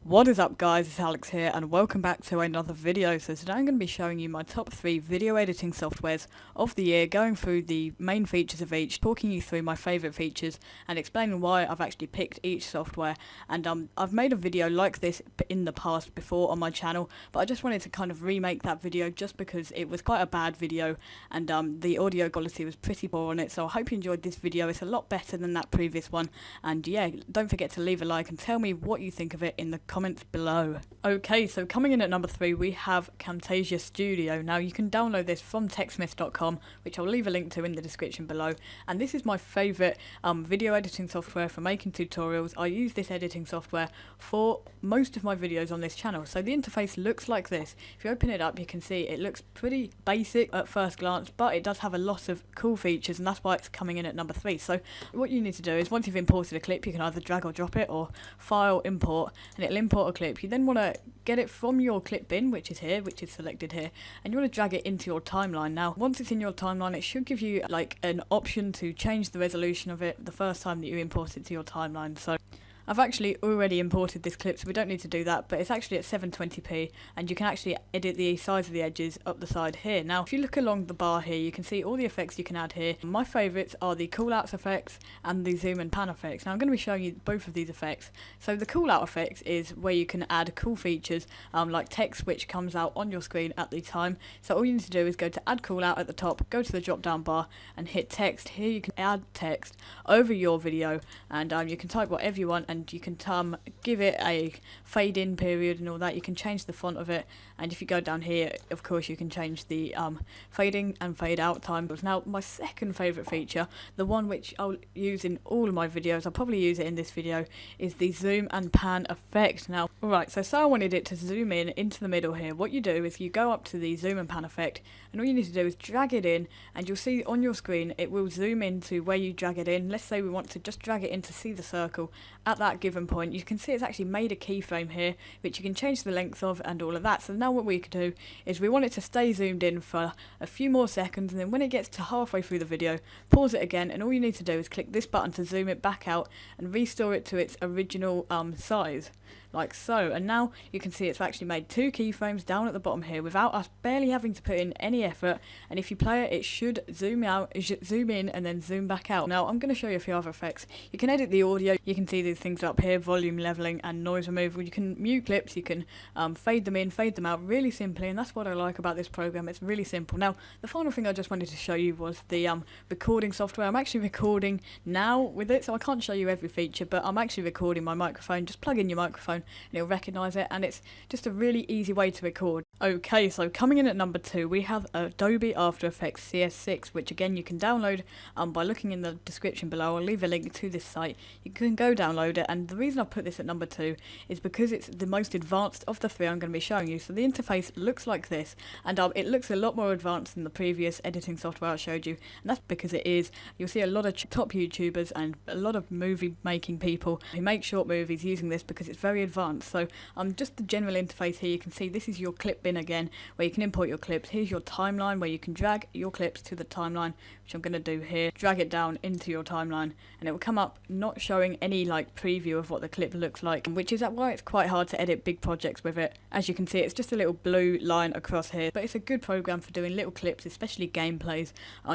What is up guys, it's Alex here and welcome back to another video. So today I'm going to be showing you my top 3 video editing softwares of the year, going through the main features of each, talking you through my favourite features and explaining why I've actually picked each software. And I've made a video like this in the past before on my channel, but I just wanted to kind of remake that video just because it was quite a bad video and the audio quality was pretty poor on it. So I hope you enjoyed this video. It's a lot better than that previous one, and yeah, don't forget to leave a like and tell me what you think of it in the comments below. Okay, so coming in at number 3 we have Camtasia Studio. Now you can download this from techsmith.com, which I'll leave a link to in the description below, and this is my favourite video editing software for making tutorials. I use this editing software for most of my videos on this channel. So the interface looks like this. If you open it up you can see it looks pretty basic at first glance, but it does have a lot of cool features, and that's why it's coming in at number 3. So what you need to do is, once you've imported a clip, you can either drag or drop it or file import, and it'll import a clip. You then want to get it from your clip bin, which is here, which is selected here, and you want to drag it into your timeline. Now once it's in your timeline it should give you like an option to change the resolution of it the first time that you import it to your timeline. So I've actually already imported this clip, so we don't need to do that, but it's actually at 720p, and you can actually edit the size of the edges up the side here. Now if you look along the bar here you can see all the effects you can add here. My favourites are the callouts effects and the zoom and pan effects. Now I'm going to be showing you both of these effects. So the callout effects is where you can add cool features like text which comes out on your screen at the time. So all you need to do is go to add callout at the top, go to the drop down bar and hit text. Here you can add text over your video, and you can type whatever you want, and you can give it a fade in period and all that. You can change the font of it, and if you go down here of course you can change the fading and fade out time. Now my second favourite feature, the one which I'll use in all of my videos, I'll probably use it in this video, is the zoom and pan effect. Now alright, so I wanted it to zoom in into the middle here. What you do is you go up to the zoom and pan effect, and all you need to do is drag it in, and you'll see on your screen it will zoom into where you drag it in. Let's say we want to just drag it in to see the circle at that given point. You can see it's actually made a keyframe here which you can change the length of and all of that. So now what we can do is we want it to stay zoomed in for a few more seconds, and then when it gets to halfway through the video, pause it again, and all you need to do is click this button to zoom it back out and restore it to its original size, like so. And now you can see it's actually made 2 keyframes down at the bottom here without us barely having to put in any effort, and if you play it it should zoom out, it should zoom in and then zoom back out. Now I'm going to show you a few other effects. You can edit the audio. You can see these things up here, volume leveling and noise removal. You can mute clips, you can fade them in, fade them out really simply, and that's what I like about this program. It's really simple. Now the final thing I just wanted to show you was the recording software. I'm actually recording now with it, so I can't show you every feature, but I'm actually recording my microphone. Just plug in your microphone and it'll recognise it, and it's just a really easy way to record. Okay, so coming in at number 2 we have Adobe After Effects CS6, which again you can download by looking in the description below. I'll leave a link to this site. You can go download it, and the reason I've put this at number 2 is because it's the most advanced of the 3 I'm going to be showing you. So the interface looks like this, and it looks a lot more advanced than the previous editing software I showed you, and that's because it is. You'll see a lot of top YouTubers and a lot of movie making people who make short movies using this because it's very advanced. So just the general interface here, you can see this is your clip bin again, where you can import your clips. Here's your timeline where you can drag your clips to the timeline, which I'm going to do here. Drag it down into your timeline and it will come up not showing any like preview of what the clip looks like, which is why it's quite hard to edit big projects with it. As you can see, it's just a little blue line across here, but it's a good program for doing little clips, especially gameplays,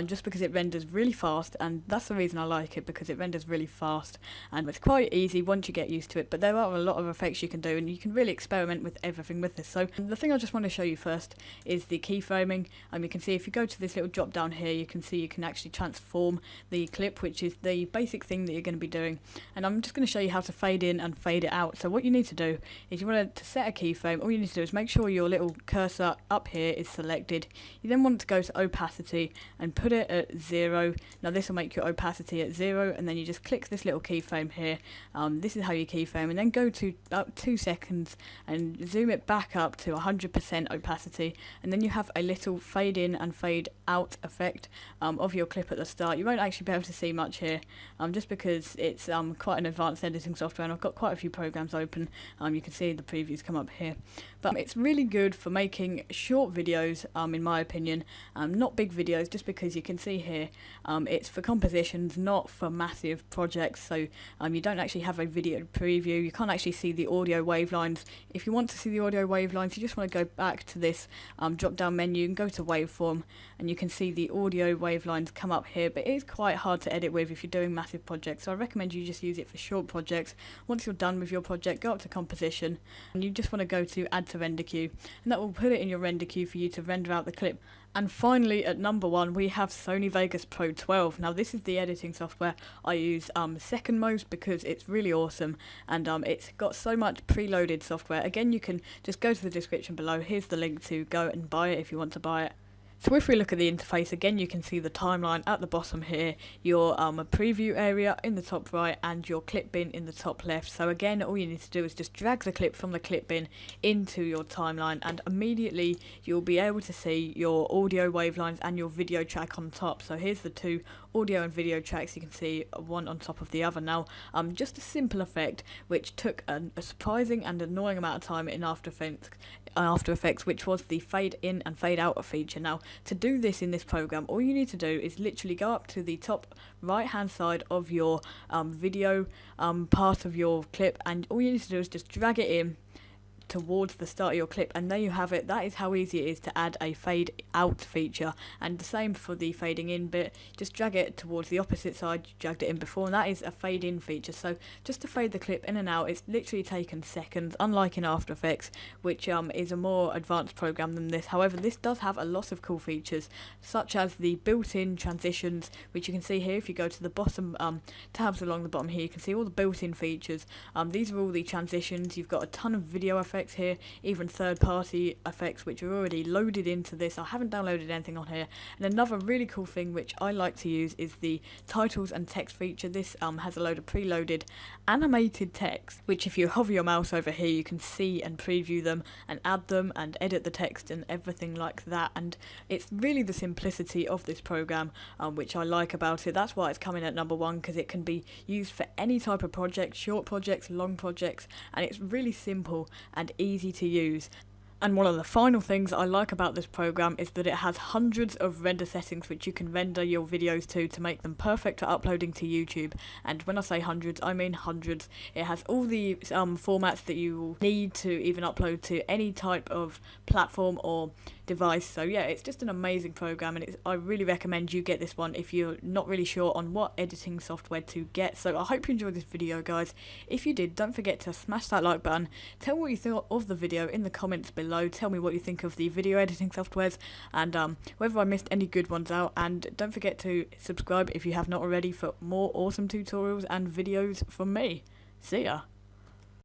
just because it renders really fast, and that's the reason I like it, because it renders really fast and it's quite easy once you get used to it. But there are a lot of effects you can do, and you can really experiment with everything with this. So the thing I just want to show you first is the keyframing. You can see if you go to this little drop down here, you can see you can actually transform the clip, which is the basic thing that you're going to be doing. And I'm just going to show you how to fade in and fade it out. So what you need to do is, you want to set a keyframe. All you need to do is make sure your little cursor up here is selected. You then want to go to opacity and put it at 0. Now this will make your opacity at 0, and then you just click this little keyframe here. This is how you keyframe, and then go to 2 seconds and zoom it back up to 100%. 10% opacity, and then you have a little fade in and fade out effect of your clip at the start. You won't actually be able to see much here, just because it's quite an advanced editing software, and I've got quite a few programs open. You can see the previews come up here, but it's really good for making short videos, in my opinion, not big videos, just because you can see here it's for compositions, not for massive projects. So you don't actually have a video preview, you can't actually see the audio wavelines. If you want to see the audio wavelines, you just want to go back to this drop down menu and go to waveform, and you can see the audio wavelines come up here, but it is quite hard to edit with if you're doing massive projects, so I recommend you just use it for short projects. Once you're done with your project, go up to composition, and you just want to go to add to render queue, and that will put it in your render queue for you to render out the clip. And finally, at number 1, we have Sony Vegas Pro 12. Now this is the editing software I use second most, because it's really awesome, and it's got so much preloaded software. Again, you can just go to the description below, here's the link to go and buy it if you want to buy it. So if we look at the interface, again you can see the timeline at the bottom here, your preview area in the top right, and your clip bin in the top left. So again, all you need to do is just drag the clip from the clip bin into your timeline, and immediately you'll be able to see your audio wavelines and your video track on top. So here's the two audio and video tracks, you can see one on top of the other. Now just a simple effect which took a surprising and annoying amount of time in After Effects, which was the fade in and fade out feature. Now to do this in this program, all you need to do is literally go up to the top right hand side of your video part of your clip, and all you need to do is just drag it in towards the start of your clip, and there you have it. That is how easy it is to add a fade out feature, and the same for the fading in bit. Just drag it towards the opposite side you dragged it in before, and that is a fade in feature. So just to fade the clip in and out, it's literally taken seconds, unlike in After Effects, which is a more advanced program than this. However, this does have a lot of cool features, such as the built-in transitions, which you can see here. If you go to the bottom tabs along the bottom here, you can see all the built-in features. These are all the transitions. You've got a ton of video effects here, even third-party effects which are already loaded into this. I haven't downloaded anything on here. And another really cool thing which I like to use is the titles and text feature. This has a load of preloaded animated text, which if you hover your mouse over here, you can see and preview them and add them and edit the text and everything like that. And it's really the simplicity of this program which I like about it. That's why it's coming at number 1, because it can be used for any type of project, short projects, long projects, and it's really simple and easy to use. And one of the final things I like about this program is that it has hundreds of render settings which you can render your videos to make them perfect for uploading to YouTube. And when I say hundreds, I mean hundreds. It has all the formats that you need to even upload to any type of platform or device. So yeah, it's just an amazing program, and I really recommend you get this one if you're not really sure on what editing software to get. So I hope you enjoyed this video, guys. If you did, don't forget to smash that like button. Tell me what you thought of the video in the comments below. Tell me what you think of the video editing softwares, and whether I missed any good ones out. And don't forget to subscribe if you have not already for more awesome tutorials and videos from me. See ya.